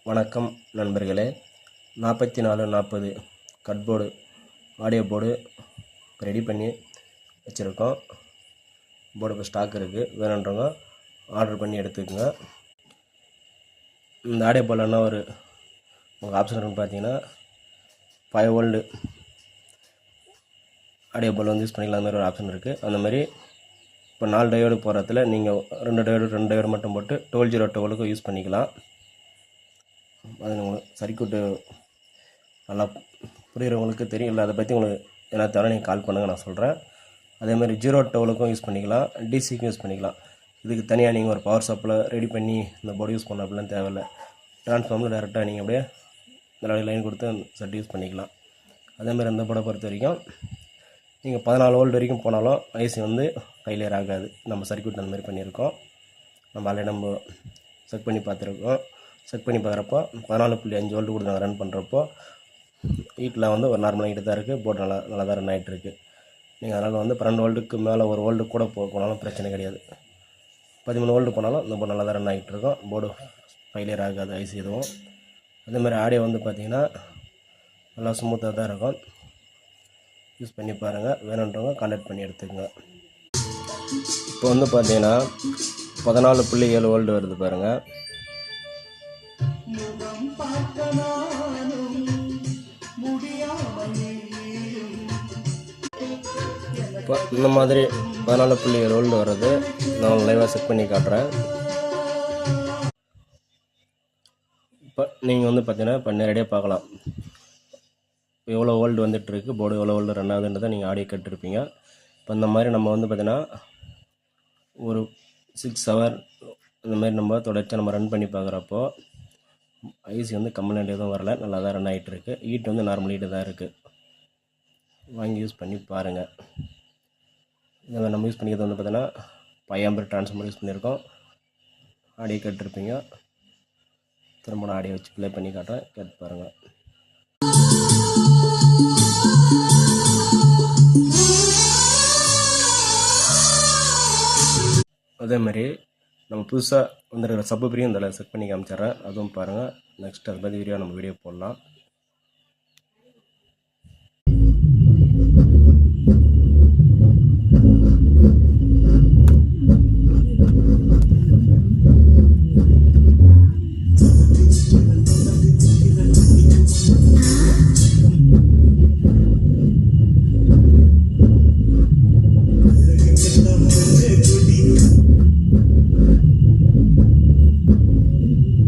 வணக்கம் நண்பர்களே. 4440 கட்போர்டு audio board ready பண்ணி வச்சுருக்கோம். போர்டு இப்போ ஸ்டாக் இருக்குது, வேணுன்றவங்க ஆர்டர் பண்ணி எடுத்துக்கோங்க. இந்த ஆடியோ போர்டில் என்ன ஒரு உங்களுக்கு ஆப்ஷன் இருக்குன்னு பார்த்தீங்கன்னா 5 வோல்ட் ஆடியோ போர்டில் வந்து யூஸ் பண்ணிக்கலாம். அந்த மாதிரி ஒரு ஆப்ஷன் இருக்குது. அந்த மாதிரி இப்போ 4 டயோடு போகிறதுல நீங்கள் 2 டயோடு மட்டும் போட்டு 1202 யூஸ் பண்ணிக்கலாம். அது உங்களுக்கு சர்க்யூட்டு நல்லா புரிகிறவங்களுக்கு தெரியும். இல்லை அதை பற்றி உங்களுக்கு என்ன தேவை நீங்கள் கால் பண்ணுங்கள், நான் சொல்கிறேன். அதேமாதிரி 012 யூஸ் பண்ணிக்கலாம், டிசிக்கும் யூஸ் பண்ணிக்கலாம். இதுக்கு தனியாக நீங்கள் ஒரு பவர் சப்ளை ரெடி பண்ணி இந்த போர்டு யூஸ் பண்ண அப்படிலாம் தேவையில்லை. ட்ரான்ஸ்ஃபார்மில் டேரெக்டாக நீங்கள் அப்படியே இந்த லைன் கொடுத்து செட் யூஸ் பண்ணிக்கலாம். அதேமாதிரி அந்த போர்டை பொறுத்த வரைக்கும் நீங்கள் 14 வோல்ட் வரைக்கும் போனாலும் ஐசி வந்து ஃபெயிலியர் ஆகாது. நம்ம சர்க்யூட் அந்த மாதிரி பண்ணியிருக்கோம். நம்ம ஆல்ரெடி செக் பண்ணி பார்த்துருக்கோம். செக் பண்ணி பார்க்குறப்போ 14.5 வோல்ட் கூட நாங்கள் ரன் பண்ணுறப்போ ஹீட்டில் வந்து ஒரு நார்மலாக ஹீட்டு தான் இருக்குது. போர்டு நல்லா தான் ரன் ஆகிட்டுருக்கு. நீங்கள் அதனால் வந்து 12 வோல்ட்டுக்கு மேலே ஒரு வோல்ட்டு கூட போனாலும் பிரச்சனை கிடையாது. 13 வோல்ட்டு போனாலும் இந்த போர்டு நல்லா தான் ரன் ஆகிட்டுருக்கோம். போர்டு ஃபெயிலியர் ஆகாது ஐசி எதுவும். அதேமாதிரி ஆடியோ வந்து பார்த்திங்கன்னா நல்லா ஸ்மூத்தாக தான் இருக்கும். யூஸ் பண்ணி பாருங்கள். வேணுன்றவங்க கான்டாக்ட் பண்ணி எடுத்துக்கோங்க. இப்போ வந்து பார்த்தீங்கன்னா 14.7 வோல்ட் வருது பாருங்கள். இப்போ இந்த மாதிரி 14.7 வோல்ட் வர்றது நான் லைவாக செக் பண்ணி காட்டுறேன். இப்போ நீங்கள் வந்து பார்த்தீங்கன்னா இப்போ நேரடியாக பார்க்கலாம் எவ்வளோ வோல்ட் வந்துட்டுருக்கு, போர்டு எவ்வளோ வோல்ட் ரன் ஆகுதுன்றதை நீங்கள் ஆடியோ கேட்டிருப்பீங்க. இப்போ இந்த மாதிரி நம்ம வந்து பார்த்தீங்கன்னா ஒரு 6 ஹவர் இந்த மாதிரி நம்ம தொடர்ச்சியாக நம்ம ரன் பண்ணி பார்க்குறப்போ ஐசி வந்து கம்ப்ளைண்ட் எதுவும் வரல, நல்லா தான் ரன் ஆகிட்டுருக்கு. ஹீட் வந்து நார்மல் ஹீட்டு தான் இருக்குது. வாங்கி யூஸ் பண்ணி பாருங்கள். இதில் நம்ம யூஸ் பண்ணிக்கிறது வந்து பார்த்தீங்கன்னா 5 ஆம்பியர் ட்ரான்ஸ்ஃபார்மர் யூஸ் பண்ணியிருக்கோம். ஆடியோ கேட்டிருப்பீங்க. திரும்ப நான் ஆடியோ வச்சு ப்ளே பண்ணி காட்டுறேன், கேட்டு பாருங்கள். அதேமாதிரி நம்ம புதுசாக வந்துருக்கிற சப்பு பிரியும் இதில் செக் பண்ணி காமிச்சிட்றேன், அதுவும் பாருங்கள். நெக்ஸ்ட் அதை பற்றி நம்ம வீடியோ போடலாம்.